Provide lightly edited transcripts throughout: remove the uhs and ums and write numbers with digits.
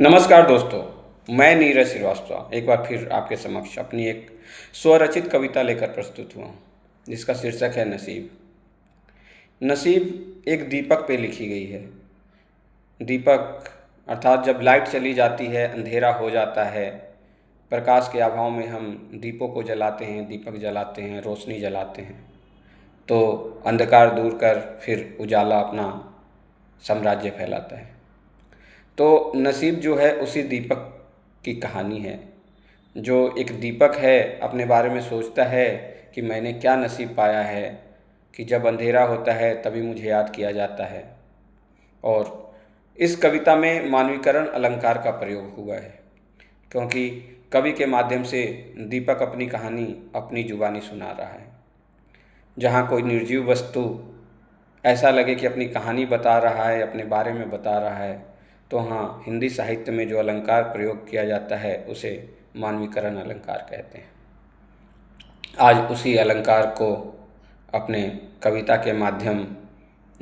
नमस्कार दोस्तों, मैं नीरज श्रीवास्तव एक बार फिर आपके समक्ष अपनी एक स्वरचित कविता लेकर प्रस्तुत हुआ हूँ, जिसका शीर्षक है नसीब। नसीब एक दीपक पे लिखी गई है। दीपक अर्थात जब लाइट चली जाती है, अंधेरा हो जाता है, प्रकाश के अभाव में हम दीपों को जलाते हैं, दीपक जलाते हैं, रोशनी जलाते हैं, तो अंधकार दूर कर फिर उजाला अपना साम्राज्य फैलाता है। तो नसीब जो है उसी दीपक की कहानी है। जो एक दीपक है अपने बारे में सोचता है कि मैंने क्या नसीब पाया है कि जब अंधेरा होता है तभी मुझे याद किया जाता है। और इस कविता में मानवीकरण अलंकार का प्रयोग हुआ है, क्योंकि कवि के माध्यम से दीपक अपनी कहानी अपनी जुबानी सुना रहा है। जहाँ कोई निर्जीव वस्तु ऐसा लगे कि अपनी कहानी बता रहा है, अपने बारे में बता रहा है, तो हाँ, हिंदी साहित्य में जो अलंकार प्रयोग किया जाता है उसे मानवीकरण अलंकार कहते हैं। आज उसी अलंकार को अपने कविता के माध्यम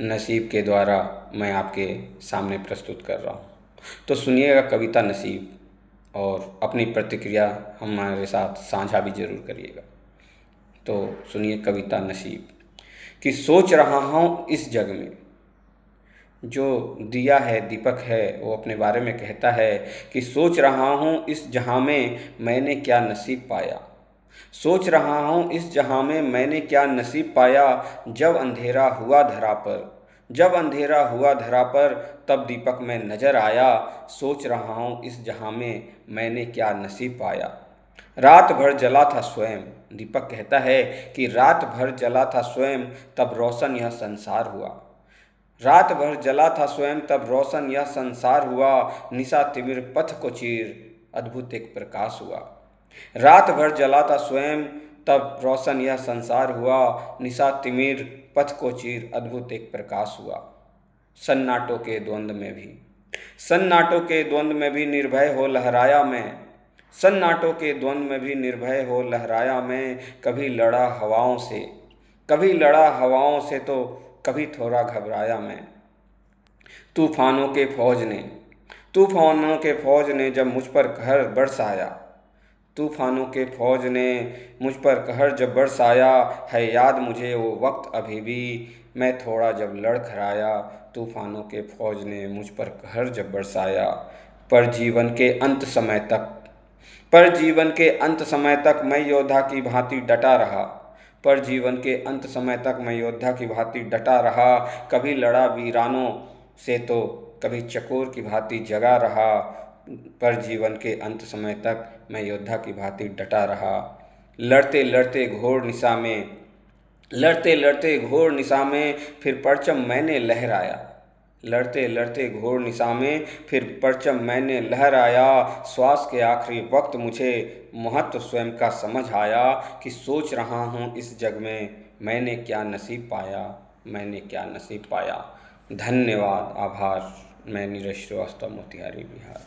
नसीब के द्वारा मैं आपके सामने प्रस्तुत कर रहा हूँ। तो सुनिएगा कविता नसीब, और अपनी प्रतिक्रिया हमारे साथ साझा भी ज़रूर करिएगा। तो सुनिए कविता नसीब कि सोच रहा हूँ इस जग में। जो दिया है, दीपक है, वो अपने बारे में कहता है कि सोच रहा हूँ इस जहाँ में मैंने क्या नसीब पाया। सोच रहा हूँ इस जहाँ में मैंने क्या नसीब पाया। जब अंधेरा हुआ धरा पर, जब अंधेरा हुआ धरा पर, तब दीपक में नजर आया। सोच रहा हूँ इस जहाँ में मैंने क्या नसीब पाया। रात भर जला था स्वयं, दीपक कहता है कि रात भर जला था स्वयं, तब रोशन यह संसार हुआ। रात भर जला था स्वयं, तब रोशन यह संसार हुआ। निशा तिमिर पथ को चीर, अद्भुत एक प्रकाश हुआ। रात भर जला था स्वयं, तब रोशन यह संसार हुआ। निशा तिमिर पथ को चीर, अद्भुत एक प्रकाश हुआ। सन्नाटों के द्वंद्व में भी, सन्नाटों के द्वंद्व में भी निर्भय हो लहराया मैं। सन्नाटों के द्वंद्व में भी निर्भय हो लहराया मैं। कभी लड़ा हवाओं से, कभी लड़ा हवाओं से, तो कभी थोड़ा घबराया मैं। तूफानों के फौज ने, तूफानों के फौज ने जब मुझ पर कहर बरसाया। तूफानों के फौज ने मुझ पर कहर जब बरसाया। है याद मुझे वो वक्त अभी भी, मैं थोड़ा जब लड़खड़ाया। तूफानों के फौज ने मुझ पर कहर जब बरसाया। पर जीवन के अंत समय तक, पर जीवन के अंत समय तक मैं योद्धा की भांति डटा रहा। पर जीवन के अंत समय तक मैं योद्धा की भांति डटा रहा। कभी लड़ा वीरानों से, तो कभी चकोर की भांति जगा रहा। पर जीवन के अंत समय तक मैं योद्धा की भांति डटा रहा। लड़ते लड़ते घोर निशा में, लड़ते लड़ते घोर निशा में, फिर परचम मैंने लहराया। लड़ते लड़ते घोर निशा में, फिर परचम मैंने लहराया। श्वास के आखिरी वक्त मुझे महत्व स्वयं का समझ आया कि सोच रहा हूँ इस जग में मैंने क्या नसीब पाया, मैंने क्या नसीब पाया। धन्यवाद, आभार। मैं नीरज श्रीवास्तव, मोतिहारी, बिहार।